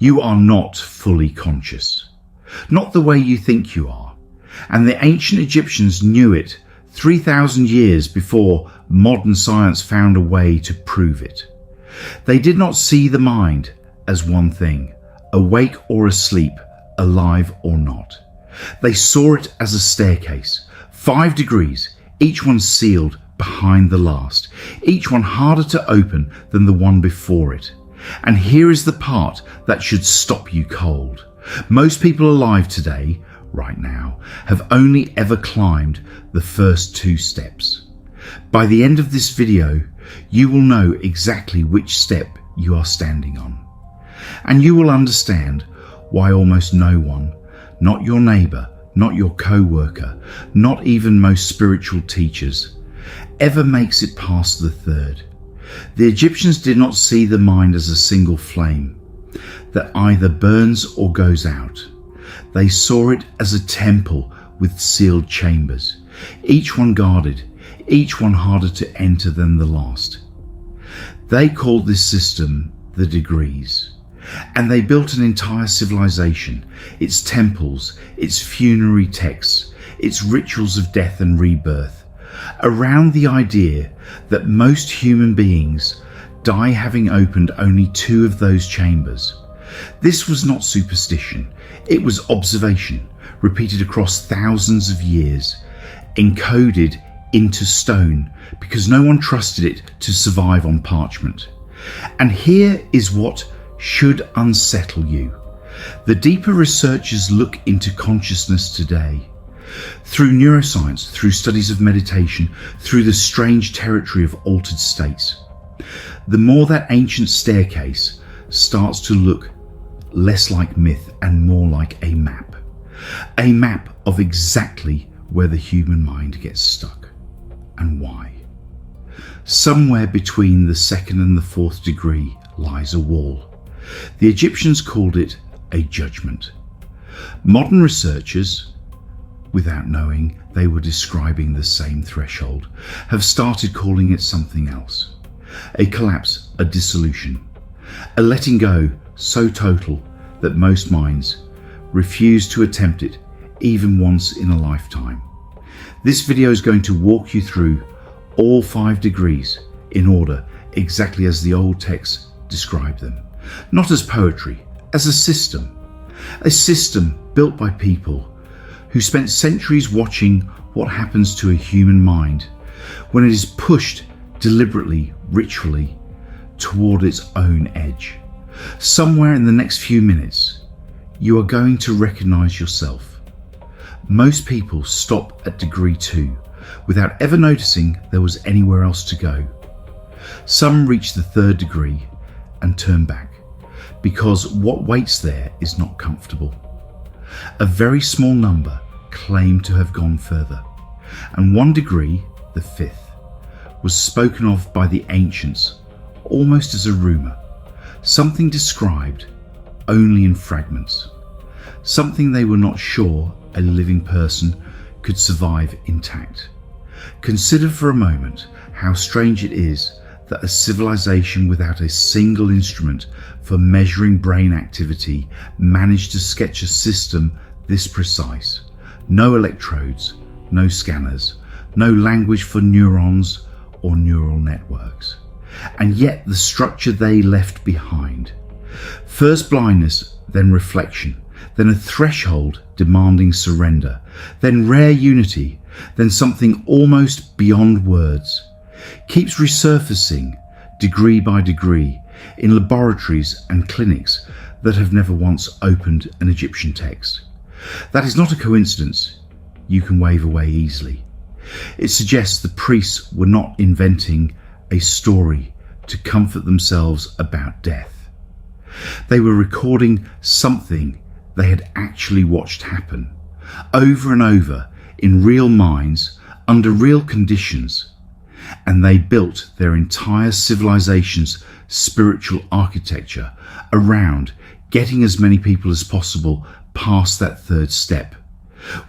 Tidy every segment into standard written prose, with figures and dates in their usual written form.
You are not fully conscious. Not the way you think you are. And the ancient Egyptians knew it 3,000 years before modern science found a way to prove it. They did not see the mind as one thing, awake or asleep, alive or not. They saw it as a staircase, 5 degrees, each one sealed behind the last, each one harder to open than the one before it. And here is the part that should stop you cold. Most people alive today, right now, have only ever climbed the first 2 steps. By the end of this video, you will know exactly which step you are standing on. And you will understand why almost no one, not your neighbour, not your co-worker, not even most spiritual teachers, ever makes it past the 3rd. The Egyptians did not see the mind as a single flame that either burns or goes out. They saw it as a temple with sealed chambers, each one guarded, each one harder to enter than the last. They called this system the degrees, and they built an entire civilization, its temples, its funerary texts, its rituals of death and rebirth, around the idea that most human beings die having opened only 2 of those chambers. This was not superstition, it was observation, repeated across thousands of years, encoded into stone because no one trusted it to survive on parchment. And here is what should unsettle you. The deeper researchers look into consciousness today, through neuroscience, through studies of meditation, through the strange territory of altered states, the more that ancient staircase starts to look less like myth and more like a map of exactly where the human mind gets stuck and why. Somewhere between the 2nd and the 4th degree lies a wall. The Egyptians called it a judgment. Modern researchers, without knowing they were describing the same threshold, have started calling it something else. A collapse, a dissolution, a letting go so total that most minds refuse to attempt it even once in a lifetime. This video is going to walk you through all 5 degrees in order, exactly as the old texts describe them. Not as poetry, as a system built by people who spent centuries watching what happens to a human mind when it is pushed deliberately, ritually, toward its own edge. Somewhere in the next few minutes, you are going to recognize yourself. Most people stop at degree 2 without ever noticing there was anywhere else to go. Some reach the 3rd degree and turn back because what waits there is not comfortable. A very small number claim to have gone further, and 1 degree, the 5th, was spoken of by the ancients almost as a rumour, something described only in fragments, something they were not sure a living person could survive intact. Consider for a moment how strange it is that a civilization without a single instrument for measuring brain activity managed to sketch a system this precise. No electrodes, no scanners, no language for neurons or neural networks. And yet the structure they left behind. First blindness, then reflection, then a threshold demanding surrender, then rare unity, then something almost beyond words, keeps resurfacing degree by degree in laboratories and clinics that have never once opened an Egyptian text. That is not a coincidence you can wave away easily. It suggests the priests were not inventing a story to comfort themselves about death. They were recording something they had actually watched happen over and over in real minds under real conditions, and they built their entire civilization's spiritual architecture around getting as many people as possible past that 3rd step.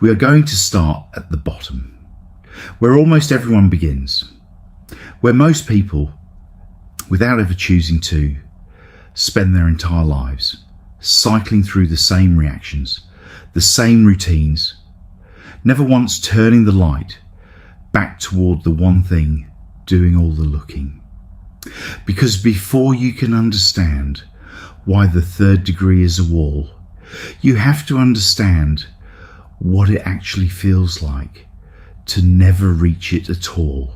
We are going to start at the bottom, where almost everyone begins, where most people, without ever choosing to, spend their entire lives, cycling through the same reactions, the same routines, never once turning the light back toward the one thing doing all the looking. Because before you can understand why the third degree is a wall, you have to understand what it actually feels like to never reach it at all,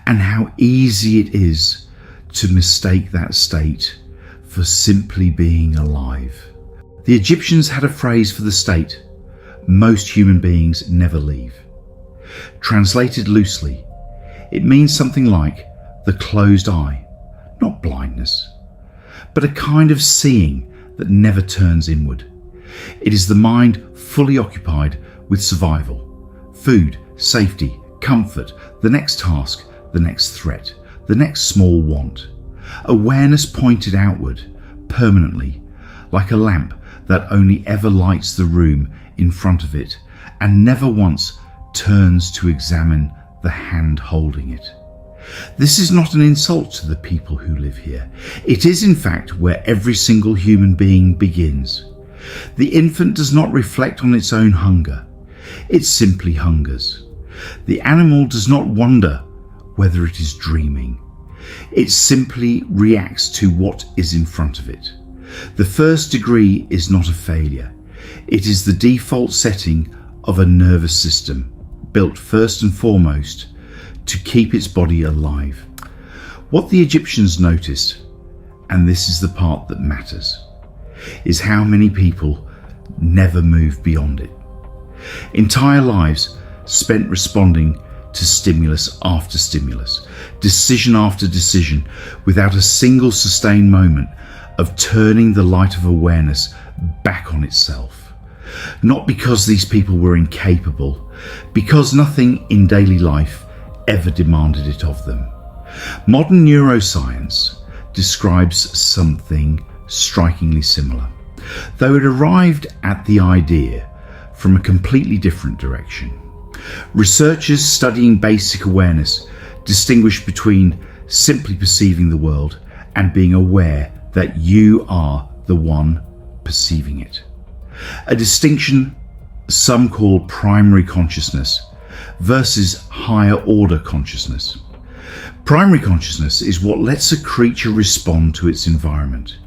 and how easy it is to mistake that state for simply being alive. The Egyptians had a phrase for the state most human beings never leave. Translated loosely, it means something like the closed eye, not blindness, but a kind of seeing that never turns inward. It is the mind fully occupied with survival, food, safety, comfort, the next task, the next threat, the next small want. Awareness pointed outward, permanently, like a lamp that only ever lights the room in front of it and never once turns to examine the hand holding it. This is not an insult to the people who live here. It is in fact where every single human being begins. The infant does not reflect on its own hunger. It simply hungers. The animal does not wonder whether it is dreaming. It simply reacts to what is in front of it. The first degree is not a failure. It is the default setting of a nervous system, built first and foremost to keep its body alive. What the Egyptians noticed, and this is the part that matters, is how many people never move beyond it. Entire lives spent responding to stimulus after stimulus, decision after decision, without a single sustained moment of turning the light of awareness back on itself. Not because these people were incapable, because nothing in daily life ever demanded it of them. Modern neuroscience describes something strikingly similar, though it arrived at the idea from a completely different direction. Researchers studying basic awareness distinguish between simply perceiving the world and being aware that you are the one perceiving it. A distinction some call primary consciousness versus higher order consciousness. Primary consciousness is what lets a creature respond to its environment.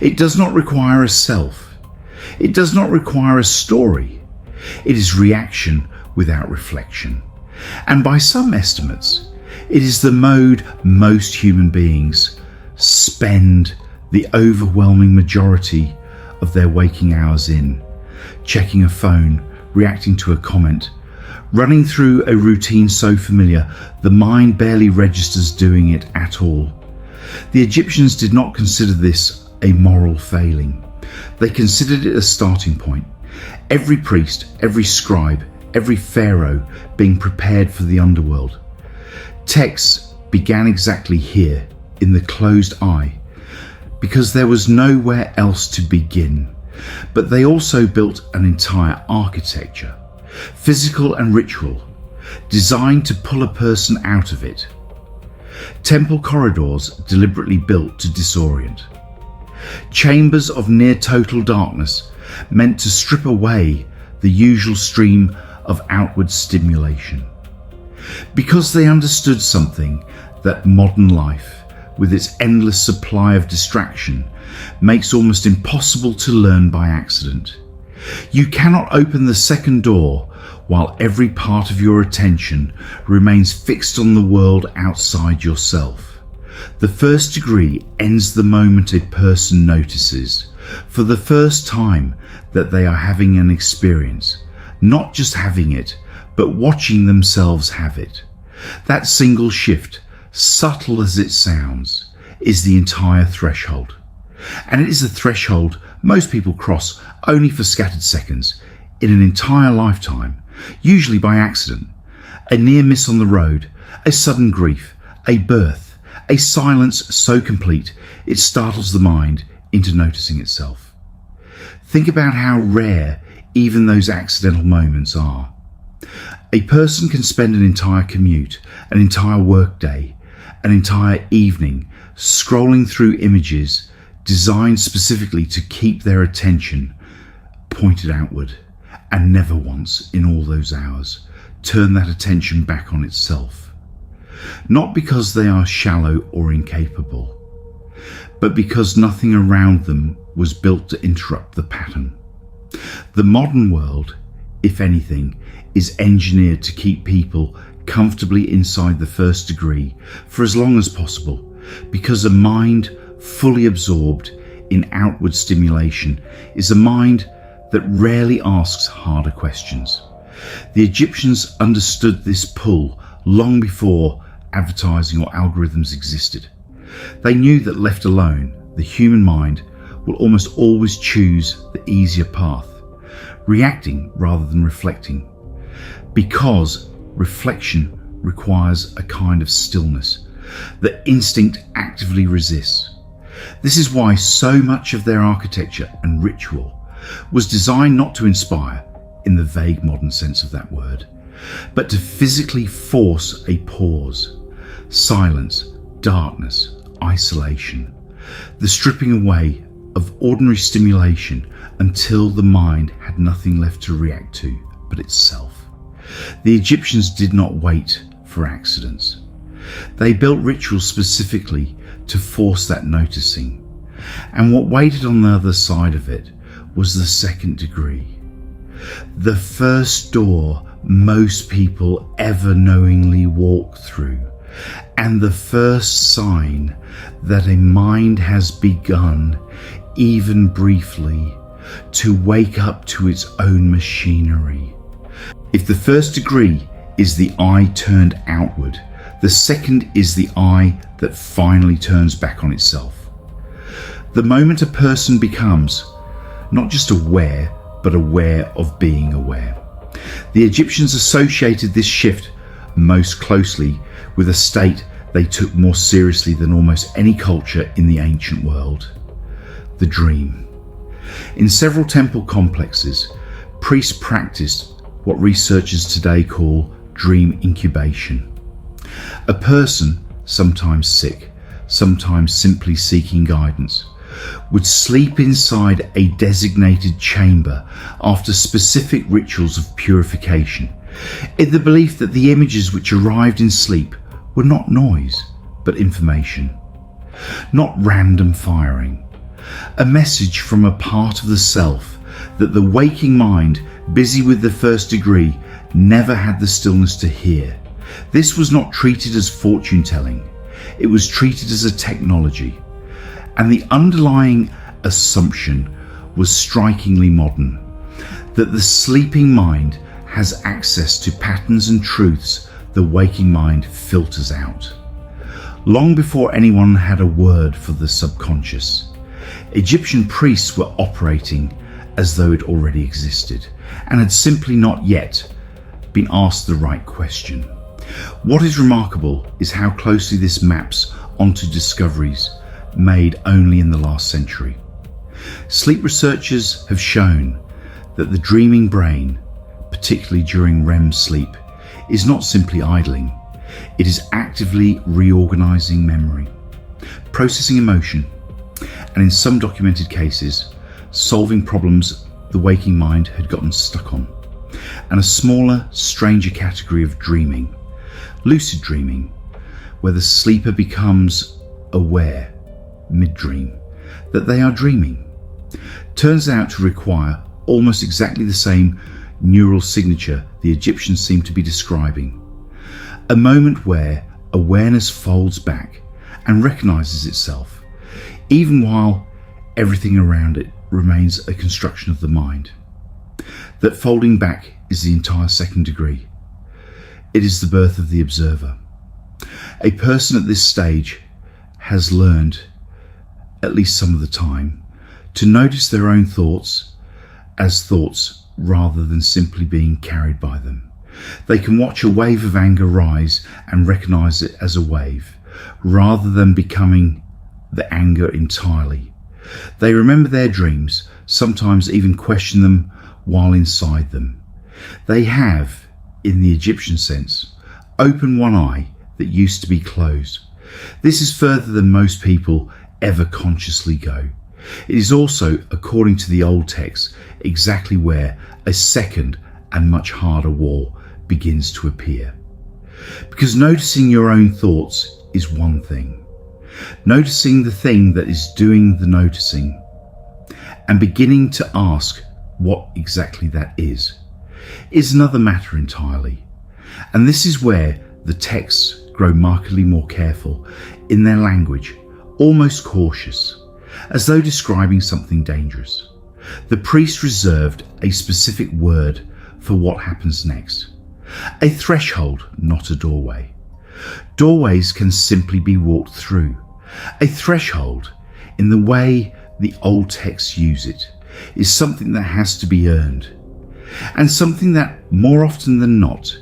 It does not require a self. It does not require a story. It is reaction without reflection. And by some estimates, it is the mode most human beings spend the overwhelming majority of their waking hours in, checking a phone, reacting to a comment, running through a routine so familiar the mind barely registers doing it at all. The Egyptians did not consider this a moral failing. They considered it a starting point. Every priest, every scribe, every pharaoh being prepared for the underworld. Texts began exactly here, in the closed eye, because there was nowhere else to begin. But they also built an entire architecture, physical and ritual, designed to pull a person out of it. Temple corridors deliberately built to disorient. Chambers of near total darkness meant to strip away the usual stream of outward stimulation. Because they understood something that modern life, with its endless supply of distraction, makes almost impossible to learn by accident. You cannot open the second door while every part of your attention remains fixed on the world outside yourself. The first degree ends the moment a person notices, for the first time, that they are having an experience, not just having it, but watching themselves have it. That single shift, subtle as it sounds, is the entire threshold. And it is a threshold most people cross only for scattered seconds in an entire lifetime, usually by accident. A near miss on the road, a sudden grief, a birth, a silence so complete it startles the mind into noticing itself. Think about how rare even those accidental moments are. A person can spend an entire commute, an entire workday, an entire evening scrolling through images designed specifically to keep their attention pointed outward, and never once in all those hours turn that attention back on itself. Not because they are shallow or incapable, but because nothing around them was built to interrupt the pattern. The modern world, if anything, is engineered to keep people comfortably inside the first degree for as long as possible, because a mind fully absorbed in outward stimulation is a mind that rarely asks harder questions. The Egyptians understood this pull long before advertising or algorithms existed. They knew that left alone, the human mind will almost always choose the easier path, reacting rather than reflecting, because reflection requires a kind of stillness that instinct actively resists. This is why so much of their architecture and ritual was designed not to inspire, in the vague modern sense of that word, but to physically force a pause, silence, darkness, isolation, the stripping away of ordinary stimulation until the mind had nothing left to react to but itself. The Egyptians did not wait for accidents. They built rituals specifically to force that noticing, and what waited on the other side of it was the second degree, the first door most people ever knowingly walk through, and the first sign that a mind has begun, even briefly, to wake up to its own machinery. If the first degree is the eye turned outward, the second is the eye that finally turns back on itself. The moment a person becomes not just aware, but aware of being aware. The Egyptians associated this shift most closely with a state they took more seriously than almost any culture in the ancient world: the dream. In several temple complexes, priests practiced what researchers today call dream incubation. A person, sometimes sick, sometimes simply seeking guidance, would sleep inside a designated chamber after specific rituals of purification, in the belief that the images which arrived in sleep were not noise, but information, not random firing, a message from a part of the self that the waking mind, busy with the first degree, never had the stillness to hear. This was not treated as fortune-telling, it was treated as a technology, and the underlying assumption was strikingly modern, that the sleeping mind has access to patterns and truths the waking mind filters out. Long before anyone had a word for the subconscious, Egyptian priests were operating as though it already existed and had simply not yet been asked the right question. What is remarkable is how closely this maps onto discoveries made only in the last century. Sleep researchers have shown that the dreaming brain, particularly during REM sleep, is not simply idling. It is actively reorganizing memory, processing emotion, and in some documented cases, solving problems the waking mind had gotten stuck on. And a smaller, stranger category of dreaming, lucid dreaming, where the sleeper becomes aware mid-dream that they are dreaming, turns out to require almost exactly the same neural signature the Egyptians seem to be describing. A moment where awareness folds back and recognizes itself, even while everything around it remains a construction of the mind. That folding back is the entire second degree. It is the birth of the observer. A person at this stage has learned, at least some of the time, to notice their own thoughts as thoughts rather than simply being carried by them. They can watch a wave of anger rise and recognize it as a wave, rather than becoming the anger entirely. They remember their dreams, sometimes even question them while inside them. They have, in the Egyptian sense, opened one eye that used to be closed. This is further than most people ever consciously go. It is also, according to the old text, exactly where a second and much harder wall begins to appear. Because noticing your own thoughts is one thing. Noticing the thing that is doing the noticing and beginning to ask what exactly that is another matter entirely. And this is where the texts grow markedly more careful in their language, almost cautious, as though describing something dangerous. The priest reserved a specific word for what happens next. A threshold, not a doorway. Doorways can simply be walked through. A threshold, in the way the old texts use it, is something that has to be earned, and something that, more often than not,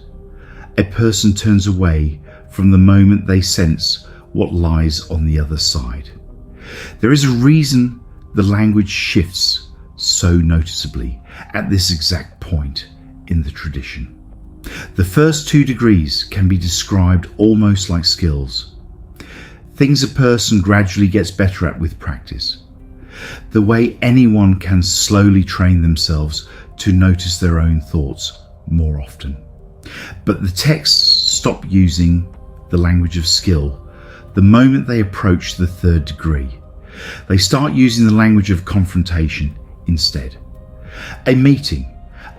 a person turns away from the moment they sense what lies on the other side. There is a reason the language shifts so noticeably at this exact point in the tradition. The first 2 degrees can be described almost like skills, things a person gradually gets better at with practice, the way anyone can slowly train themselves to notice their own thoughts more often. But the texts stop using the language of skill the moment they approach the 3rd degree. They start using the language of confrontation instead. A meeting,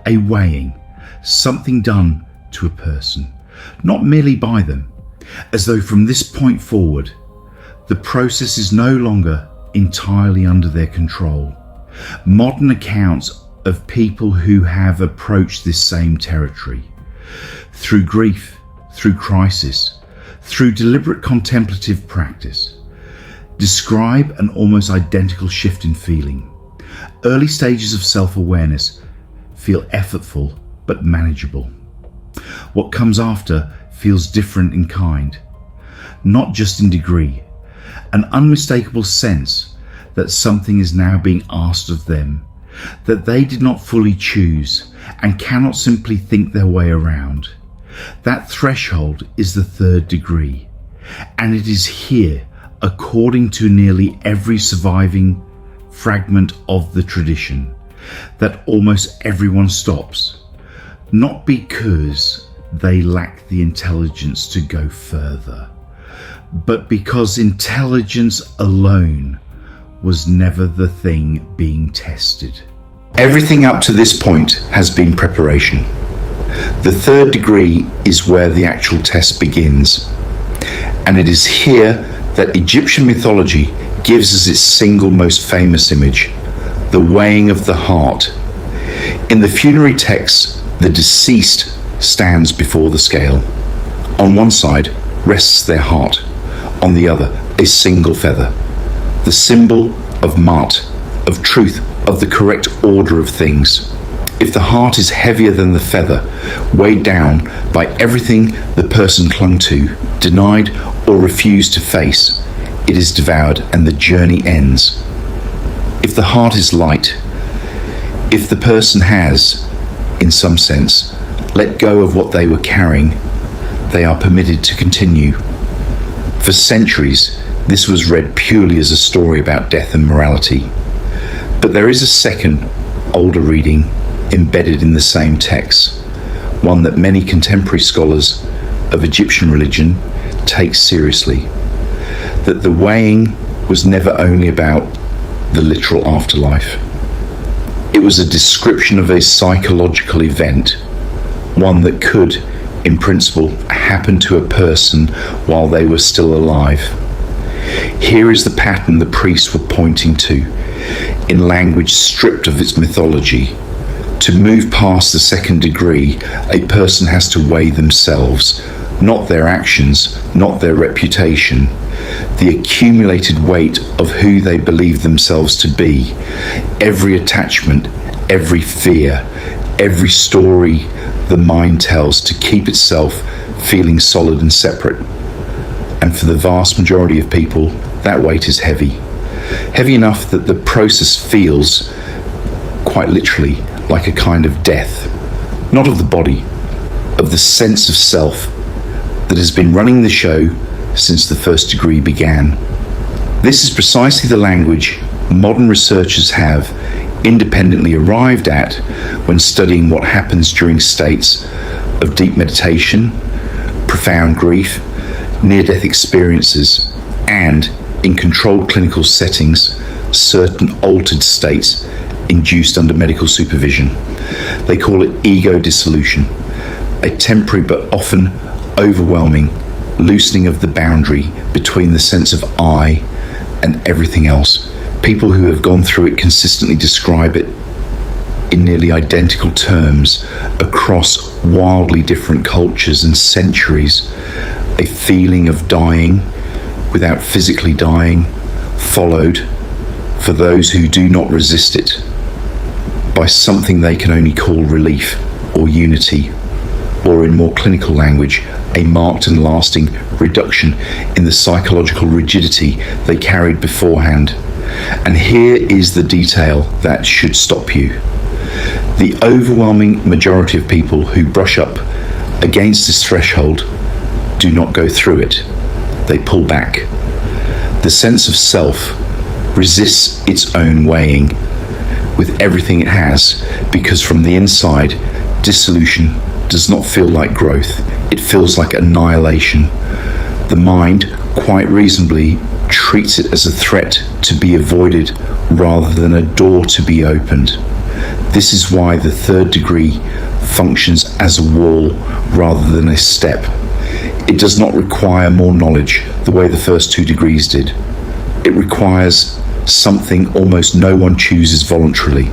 a weighing, something done to a person, not merely by them, as though from this point forward, the process is no longer entirely under their control. Modern accounts of people who have approached this same territory, through grief, through crisis, through deliberate contemplative practice, describe an almost identical shift in feeling. Early stages of self-awareness feel effortful but manageable. What comes after feels different in kind, not just in degree. An unmistakable sense that something is now being asked of them, that they did not fully choose and cannot simply think their way around. That threshold is the 3rd degree, and it is here, according to nearly every surviving fragment of the tradition, that almost everyone stops, not because they lack the intelligence to go further, but because intelligence alone was never the thing being tested. Everything up to this point has been preparation. The 3rd degree is where the actual test begins, and it is here that Egyptian mythology gives us its single most famous image, the weighing of the heart. In the funerary texts, the deceased stands before the scale. On one side rests their heart, on the other a single feather, the symbol of Ma'at, of truth, of the correct order of things. If the heart is heavier than the feather, weighed down by everything the person clung to, denied or refused to face, it is devoured and the journey ends. If the heart is light, if the person has, in some sense, let go of what they were carrying, they are permitted to continue. For centuries, this was read purely as a story about death and morality. But there is a second, older reading embedded in the same text, one that many contemporary scholars of Egyptian religion take seriously, that the weighing was never only about the literal afterlife. It was a description of a psychological event, one that could, in principle, happen to a person while they were still alive. Here is the pattern the priests were pointing to, in language stripped of its mythology. To move past the 2nd degree, a person has to weigh themselves, not their actions, not their reputation, the accumulated weight of who they believe themselves to be, every attachment, every fear, every story the mind tells to keep itself feeling solid and separate. And for the vast majority of people, that weight is heavy. Heavy enough that the process feels, quite literally, like a kind of death, not of the body, of the sense of self that has been running the show since the 1st degree began. This is precisely the language modern researchers have independently arrived at when studying what happens during states of deep meditation, profound grief, near-death experiences, and, in controlled clinical settings, certain altered states induced under medical supervision. They call it ego dissolution, a temporary but often overwhelming loosening of the boundary between the sense of I and everything else. People who have gone through it consistently describe it in nearly identical terms across wildly different cultures and centuries. A feeling of dying without physically dying, followed, for those who do not resist it, by something they can only call relief or unity, or in more clinical language, a marked and lasting reduction in the psychological rigidity they carried beforehand. And here is the detail that should stop you. The overwhelming majority of people who brush up against this threshold do not go through it. They pull back. The sense of self resists its own weighing with everything it has, because from the inside, dissolution does not feel like growth. It feels like annihilation. The mind, quite reasonably, treats it as a threat to be avoided rather than a door to be opened. This is why the third degree functions as a wall rather than a step. It does not require more knowledge the way the first two degrees did. It requires something almost no one chooses voluntarily: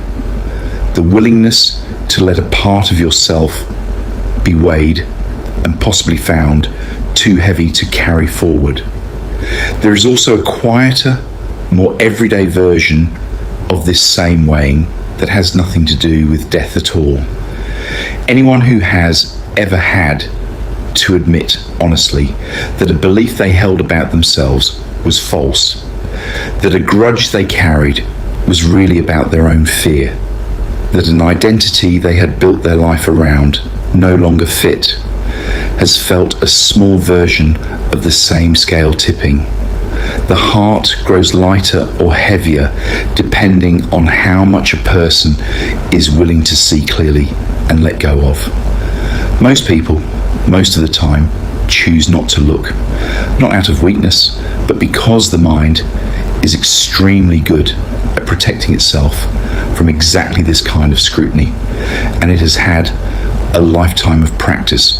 the willingness to let a part of yourself be weighed and possibly found too heavy to carry forward. There is also a quieter, more everyday version of this same weighing that has nothing to do with death at all. Anyone who has ever had to admit honestly that a belief they held about themselves was false, that a grudge they carried was really about their own fear, that an identity they had built their life around no longer fit, has felt a small version of the same scale tipping. The heart grows lighter or heavier depending on how much a person is willing to see clearly and let go of. Most people, most of the time, choose not to look, not out of weakness, but because the mind is extremely good at protecting itself from exactly this kind of scrutiny, and it has had a lifetime of practice.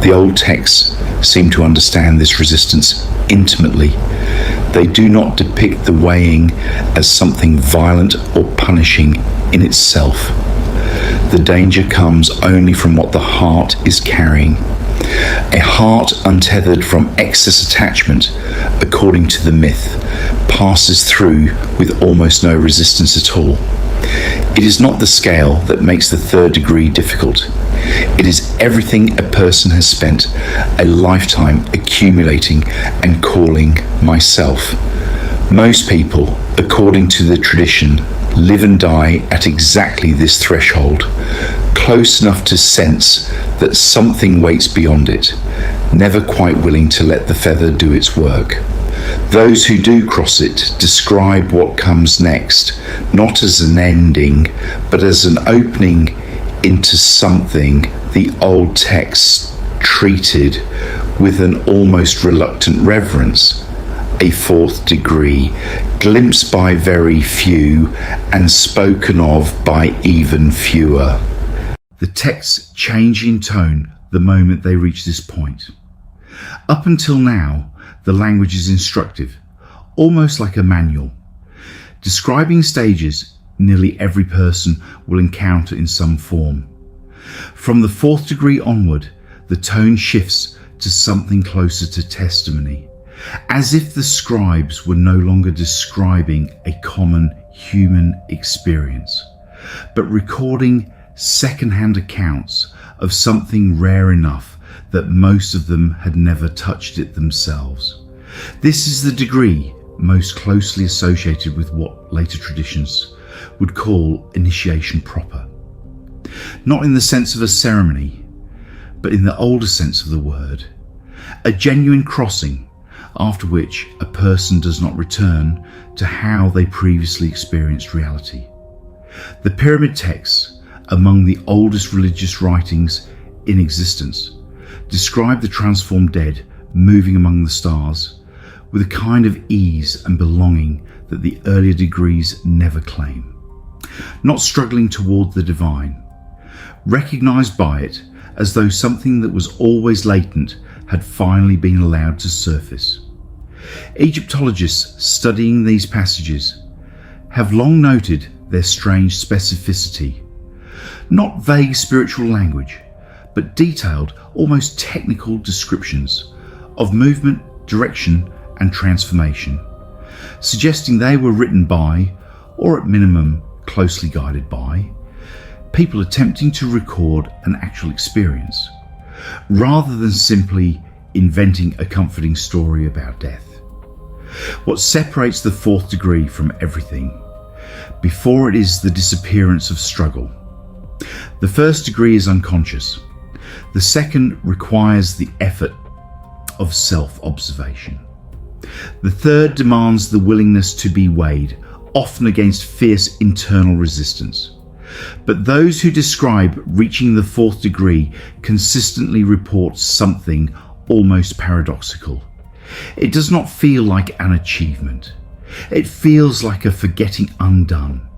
The old texts seem to understand this resistance intimately. They do not depict the weighing as something violent or punishing in itself. The danger comes only from what the heart is carrying. A heart untethered from excess attachment, according to the myth, passes through with almost no resistance at all. It is not the scale that makes the third degree difficult. It is everything a person has spent a lifetime accumulating and calling myself. Most people, according to the tradition, live and die at exactly this threshold, close enough to sense that something waits beyond it, never quite willing to let the feather do its work. Those who do cross it describe what comes next, not as an ending, but as an opening into something the old texts treated with an almost reluctant reverence. A fourth degree, glimpsed by very few and spoken of by even fewer. The texts change in tone the moment they reach this point. Up until now, the language is instructive, almost like a manual, describing stages nearly every person will encounter in some form. From the fourth degree onward, the tone shifts to something closer to testimony, as if the scribes were no longer describing a common human experience, but recording second-hand accounts of something rare enough that most of them had never touched it themselves. This is the degree most closely associated with what later traditions would call initiation proper. Not in the sense of a ceremony, but in the older sense of the word. A genuine crossing, after which a person does not return to how they previously experienced reality. The pyramid texts, among the oldest religious writings in existence, describe the transformed dead moving among the stars with a kind of ease and belonging that the earlier degrees never claim. Not struggling toward the divine, recognized by it as though something that was always latent had finally been allowed to surface. Egyptologists studying these passages have long noted their strange specificity. Not vague spiritual language, but detailed, almost technical descriptions of movement, direction, and transformation, suggesting they were written by, or at minimum closely guided by, people attempting to record an actual experience, rather than simply inventing a comforting story about death. What separates the fourth degree from everything before it is the disappearance of struggle. The first degree is unconscious. The second requires the effort of self-observation. The third demands the willingness to be weighed, often against fierce internal resistance. But those who describe reaching the fourth degree consistently report something almost paradoxical. It does not feel like an achievement. It feels like a forgetting undone,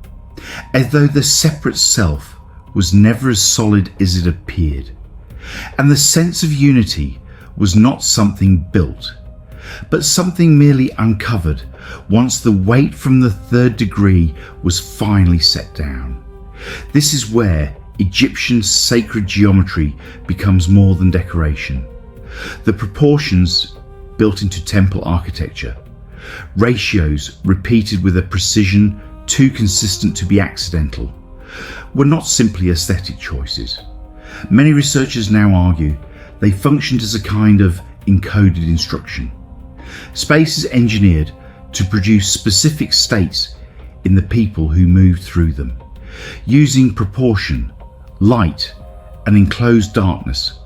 as though the separate self was never as solid as it appeared, and the sense of unity was not something built, but something merely uncovered once the weight from the third degree was finally set down. This is where Egyptian sacred geometry becomes more than decoration. The proportions built into temple architecture, ratios repeated with a precision too consistent to be accidental, were not simply aesthetic choices. Many researchers now argue they functioned as a kind of encoded instruction. Space is engineered to produce specific states in the people who moved through them, using proportion, light, and enclosed darkness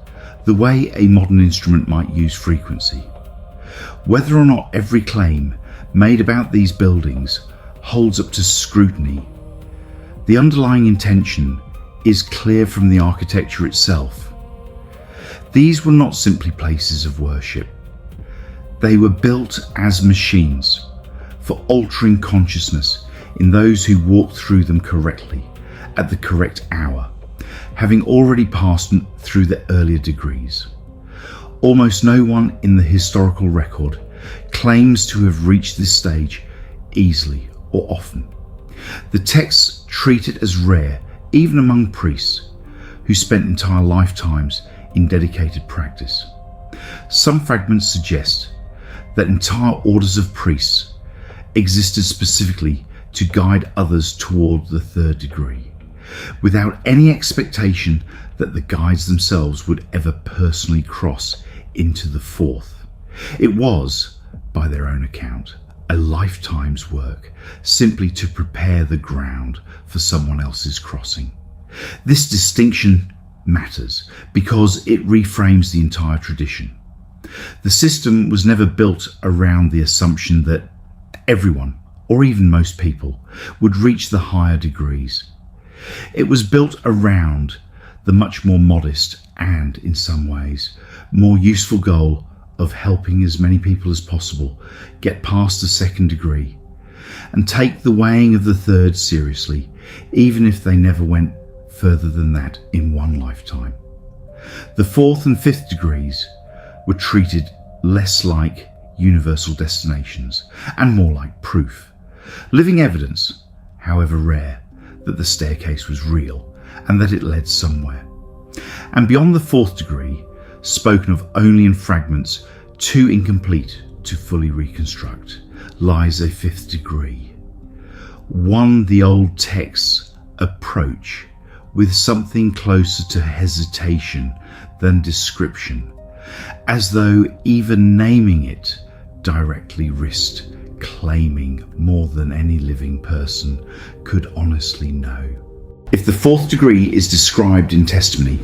the way a modern instrument might use frequency. Whether or not every claim made about these buildings holds up to scrutiny, the underlying intention is clear from the architecture itself. These were not simply places of worship. They were built as machines for altering consciousness in those who walked through them correctly at the correct hour, having already passed through the earlier degrees. Almost no one in the historical record claims to have reached this stage easily or often. The texts treat it as rare, even among priests who spent entire lifetimes in dedicated practice. Some fragments suggest that entire orders of priests existed specifically to guide others toward the third degree, without any expectation that the guides themselves would ever personally cross into the fourth. It was, by their own account, a lifetime's work simply to prepare the ground for someone else's crossing. This distinction matters because it reframes the entire tradition. The system was never built around the assumption that everyone, or even most people, would reach the higher degrees. It was built around the much more modest and, in some ways, more useful goal of helping as many people as possible get past the second degree and take the weighing of the third seriously, even if they never went further than that in one lifetime. The fourth and fifth degrees were treated less like universal destinations and more like proof, living evidence, however rare, that the staircase was real and that it led somewhere. And beyond the fourth degree, spoken of only in fragments too incomplete to fully reconstruct, lies a fifth degree, one the old texts approach with something closer to hesitation than description, as though even naming it directly risked claiming more than any living person could honestly know. If the fourth degree is described in testimony,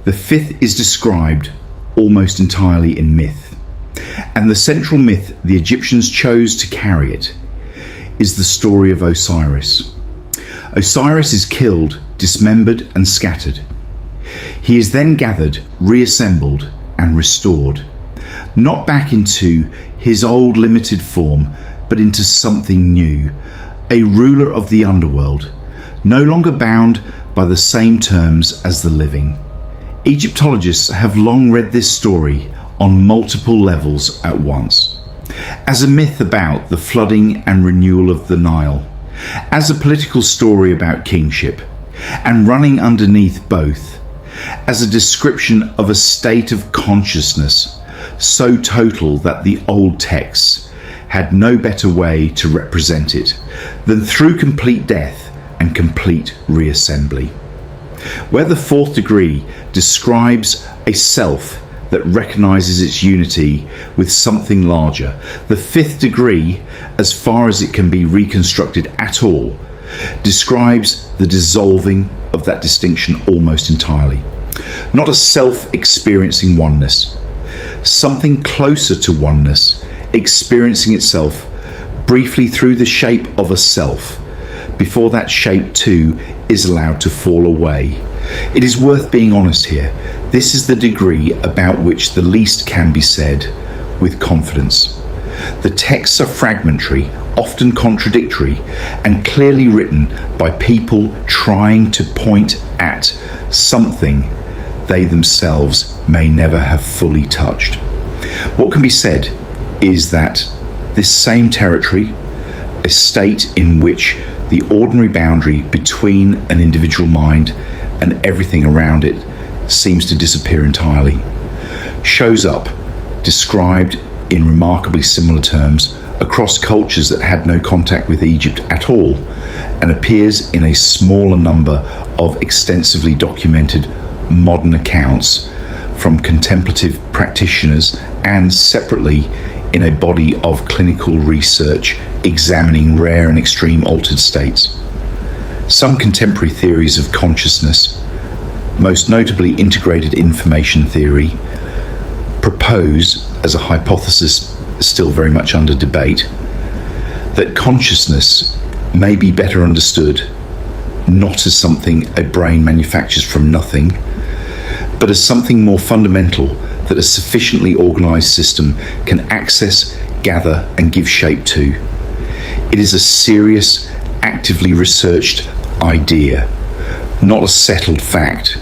the fifth is described almost entirely in myth. And the central myth the Egyptians chose to carry it is the story of Osiris. Osiris is killed, dismembered and scattered. He is then gathered, reassembled and restored, not back into his old limited form, but into something new, a ruler of the underworld, no longer bound by the same terms as the living. Egyptologists have long read this story on multiple levels at once, as a myth about the flooding and renewal of the Nile, as a political story about kingship, and running underneath both, as a description of a state of consciousness so total that the old texts had no better way to represent it than through complete death and complete reassembly. Where the fourth degree describes a self that recognizes its unity with something larger, the fifth degree, as far as it can be reconstructed at all, describes the dissolving of that distinction almost entirely. Not a self-experiencing oneness, something closer to oneness, experiencing itself briefly through the shape of a self, before that shape too is allowed to fall away. It is worth being honest here. This is the degree about which the least can be said with confidence. The texts are fragmentary, often contradictory, and clearly written by people trying to point at something they themselves may never have fully touched. What can be said is that this same territory, a state in which the ordinary boundary between an individual mind and everything around it seems to disappear entirely, shows up, described in remarkably similar terms across cultures that had no contact with Egypt at all, and appears in a smaller number of extensively documented modern accounts from contemplative practitioners and separately in a body of clinical research examining rare and extreme altered states. Some contemporary theories of consciousness, most notably integrated information theory, propose, as a hypothesis still very much under debate, that consciousness may be better understood not as something a brain manufactures from nothing, but as something more fundamental that a sufficiently organized system can access, gather, and give shape to. It is a serious, actively researched idea, not a settled fact,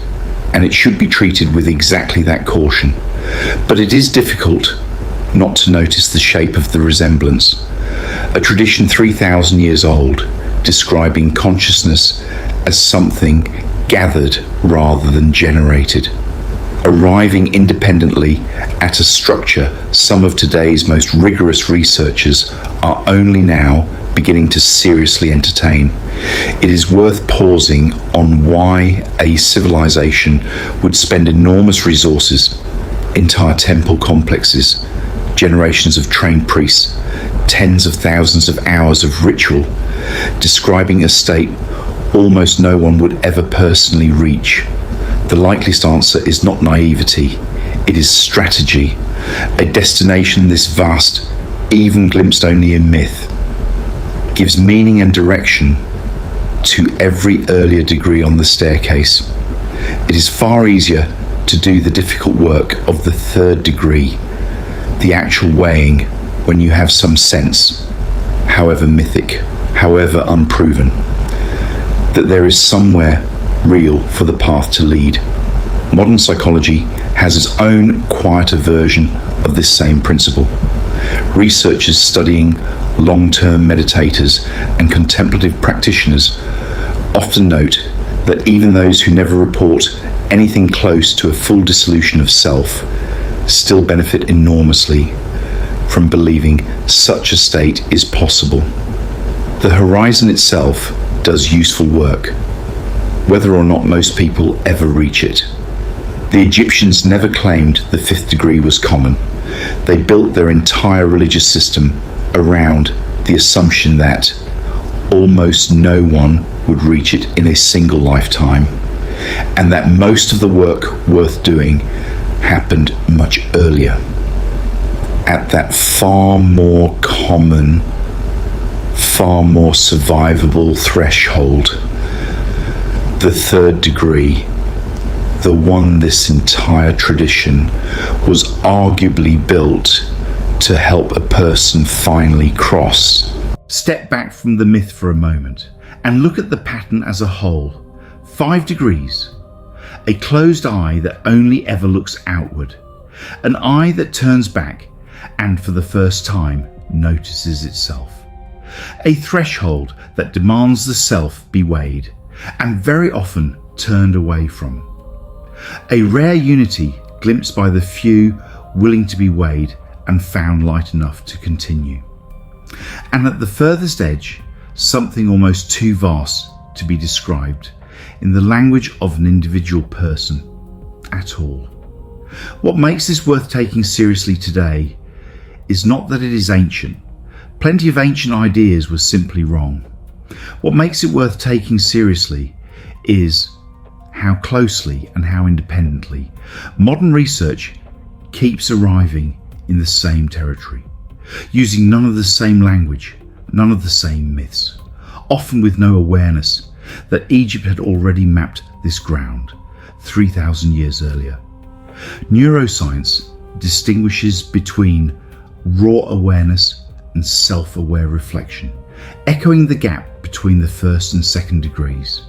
and it should be treated with exactly that caution. But it is difficult not to notice the shape of the resemblance, a tradition 3,000 years old, describing consciousness as something gathered rather than generated, arriving independently at a structure some of today's most rigorous researchers are only now beginning to seriously entertain. It is worth pausing on why a civilization would spend enormous resources, entire temple complexes, generations of trained priests, tens of thousands of hours of ritual, describing a state almost no one would ever personally reach. The likeliest answer is not naivety, it is strategy, a destination this vast, even glimpsed only in myth, gives meaning and direction to every earlier degree on the staircase. It is far easier to do the difficult work of the third degree, the actual weighing, when you have some sense, however mythic, however unproven, that there is somewhere real for the path to lead. Modern psychology has its own quieter version of this same principle. Researchers studying long-term meditators and contemplative practitioners often note that even those who never report anything close to a full dissolution of self still benefit enormously from believing such a state is possible. The horizon itself does useful work, whether or not most people ever reach it. The Egyptians never claimed the fifth degree was common. They built their entire religious system around the assumption that almost no one would reach it in a single lifetime, and that most of the work worth doing happened much earlier. at that far more common, far more survivable threshold, the third degree, the one this entire tradition was arguably built to help a person finally cross. Step back from the myth for a moment and look at the pattern as a whole. 5 degrees. A closed eye that only ever looks outward. An eye that turns back and for the first time notices itself. A threshold that demands the self be weighed and very often turned away from. A rare unity glimpsed by the few willing to be weighed and found light enough to continue. And at the furthest edge, something almost too vast to be described in the language of an individual person at all. What makes this worth taking seriously today is not that it is ancient. Plenty of ancient ideas were simply wrong. What makes it worth taking seriously is how closely and how independently modern research keeps arriving in the same territory, using none of the same language, none of the same myths, often with no awareness that Egypt had already mapped this ground 3,000 years earlier. Neuroscience distinguishes between raw awareness and self-aware reflection, echoing the gap between the first and second degrees.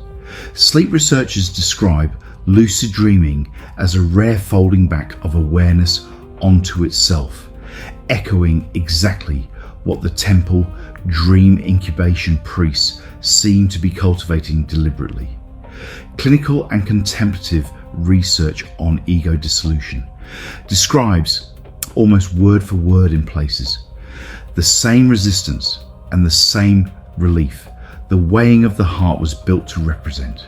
Sleep researchers describe lucid dreaming as a rare folding back of awareness onto itself, echoing exactly what the temple dream incubation priests seem to be cultivating deliberately. Clinical and contemplative research on ego dissolution describes, almost word for word in places, the same resistance and the same relief the weighing of the heart was built to represent.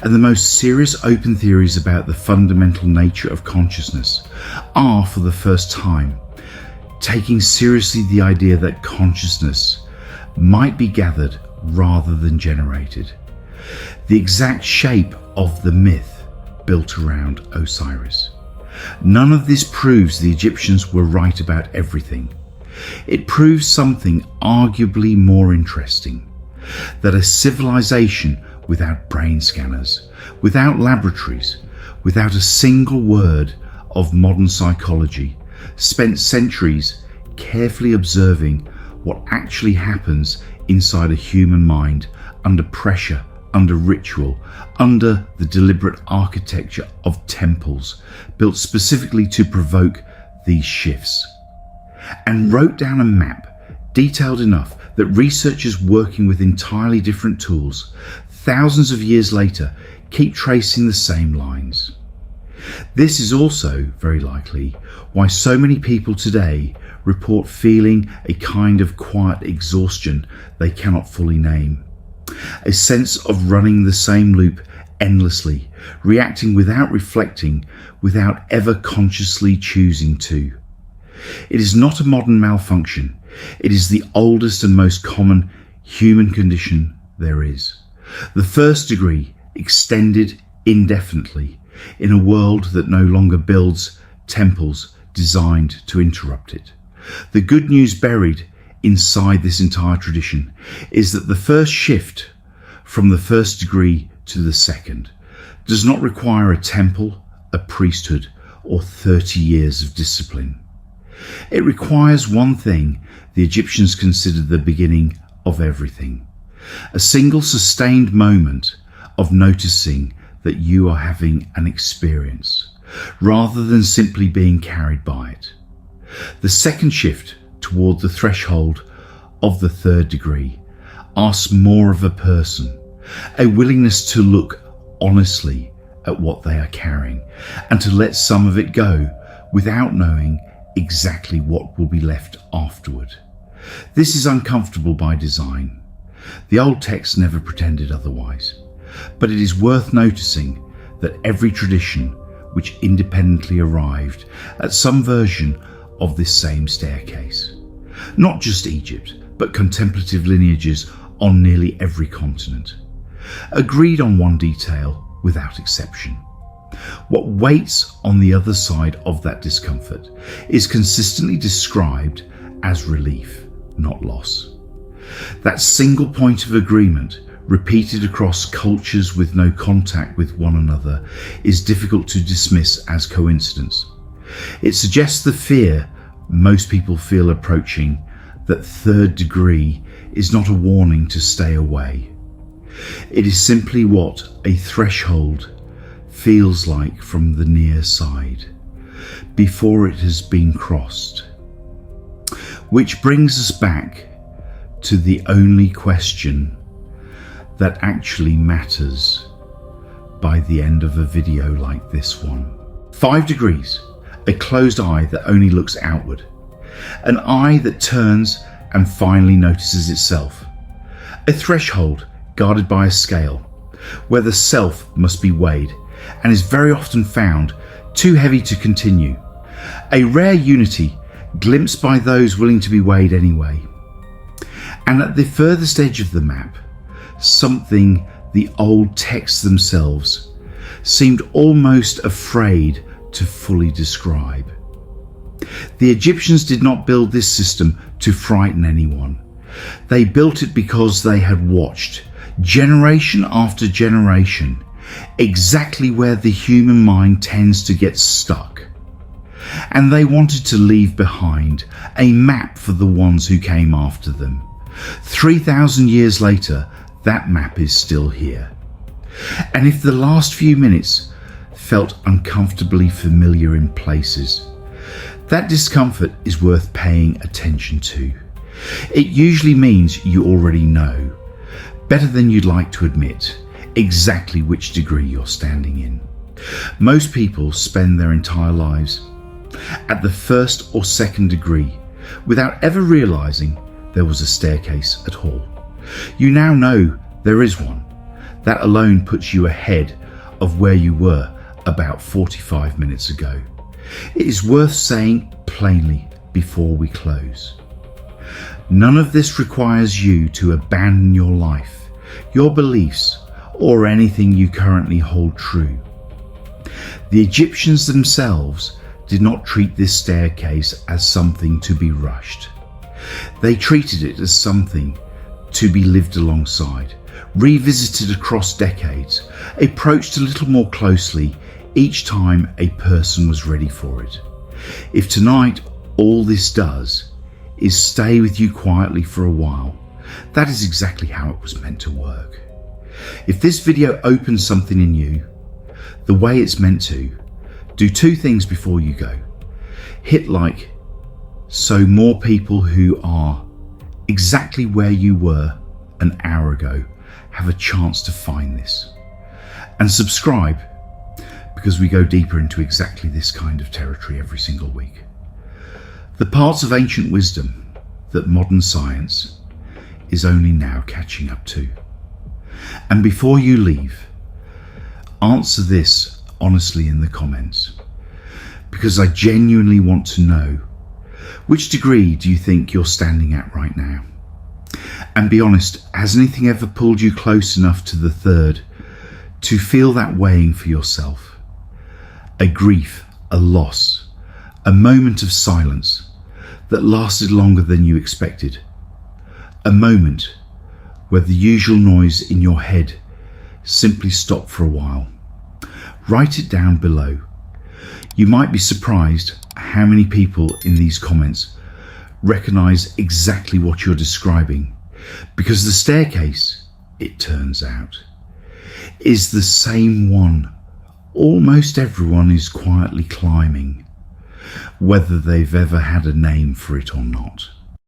And the most serious open theories about the fundamental nature of consciousness are, for the first time, taking seriously the idea that consciousness might be gathered rather than generated. The exact shape of the myth built around Osiris. None of this proves the Egyptians were right about everything. It proves something arguably more interesting, that a civilization without brain scanners, without laboratories, without a single word of modern psychology, spent centuries carefully observing what actually happens inside a human mind under pressure, under ritual, under the deliberate architecture of temples built specifically to provoke these shifts, and wrote down a map detailed enough that researchers working with entirely different tools thousands of years later keep tracing the same lines. This is also very likely why so many people today report feeling a kind of quiet exhaustion they cannot fully name, a sense of running the same loop endlessly, reacting without reflecting, without ever consciously choosing to. It is not a modern malfunction. It is the oldest and most common human condition there is. The first degree extended indefinitely in a world that no longer builds temples designed to interrupt it. The good news buried inside this entire tradition is that the first shift from the first degree to the second does not require a temple, a priesthood, or 30 years of discipline. It requires one thing the Egyptians considered the beginning of everything: a single sustained moment of noticing that you are having an experience, rather than simply being carried by it. The second shift toward the threshold of the third degree asks more of a person, a willingness to look honestly at what they are carrying and to let some of it go without knowing exactly what will be left afterward. This is uncomfortable by design. The old text never pretended otherwise, but it is worth noticing that every tradition which independently arrived at some version of this same staircase, not just Egypt, but contemplative lineages on nearly every continent, agreed on one detail without exception. What waits on the other side of that discomfort is consistently described as relief, not loss. That single point of agreement, repeated across cultures with no contact with one another, is difficult to dismiss as coincidence. It suggests the fear most people feel approaching that third degree is not a warning to stay away. It is simply what a threshold feels like from the near side before it has been crossed. Which brings us back to the only question that actually matters by the end of a video like this one. 5 degrees, a closed eye that only looks outward, an eye that turns and finally notices itself, a threshold guarded by a scale where the self must be weighed and is very often found too heavy to continue, a rare unity glimpsed by those willing to be weighed anyway. And at the furthest edge of the map, something the old texts themselves seemed almost afraid to fully describe. The Egyptians did not build this system to frighten anyone. They built it because they had watched, generation after generation, exactly where the human mind tends to get stuck. And they wanted to leave behind a map for the ones who came after them. 3,000 years later, that map is still here. And if the last few minutes felt uncomfortably familiar in places, that discomfort is worth paying attention to. It usually means you already know, better than you'd like to admit, exactly which degree you're standing in. Most people spend their entire lives at the first or second degree without ever realizing there was a staircase at all. You now know there is one. That alone puts you ahead of where you were about 45 minutes ago. It is worth saying plainly before we close. None of this requires you to abandon your life, your beliefs, or anything you currently hold true. The Egyptians themselves did not treat this staircase as something to be rushed. They treated it as something to be lived alongside, revisited across decades, approached a little more closely each time a person was ready for it. If tonight all this does is stay with you quietly for a while, that is exactly how it was meant to work. If this video opens something in you, the way it's meant to, do 2 things before you go. Hit like, so more people who are exactly where you were an hour ago have a chance to find this. And subscribe, because we go deeper into exactly this kind of territory every single week. The parts of ancient wisdom that modern science is only now catching up to. And before you leave, answer this honestly in the comments, because I genuinely want to know, which degree do you think you're standing at right now? And be honest, has anything ever pulled you close enough to the third to feel that weighing for yourself? A grief, a loss, a moment of silence that lasted longer than you expected. A moment where the usual noise in your head simply stopped for a while. Write it down below. You might be surprised how many people in these comments recognize exactly what you're describing, because the staircase, it turns out, is the same one almost everyone is quietly climbing, whether they've ever had a name for it or not.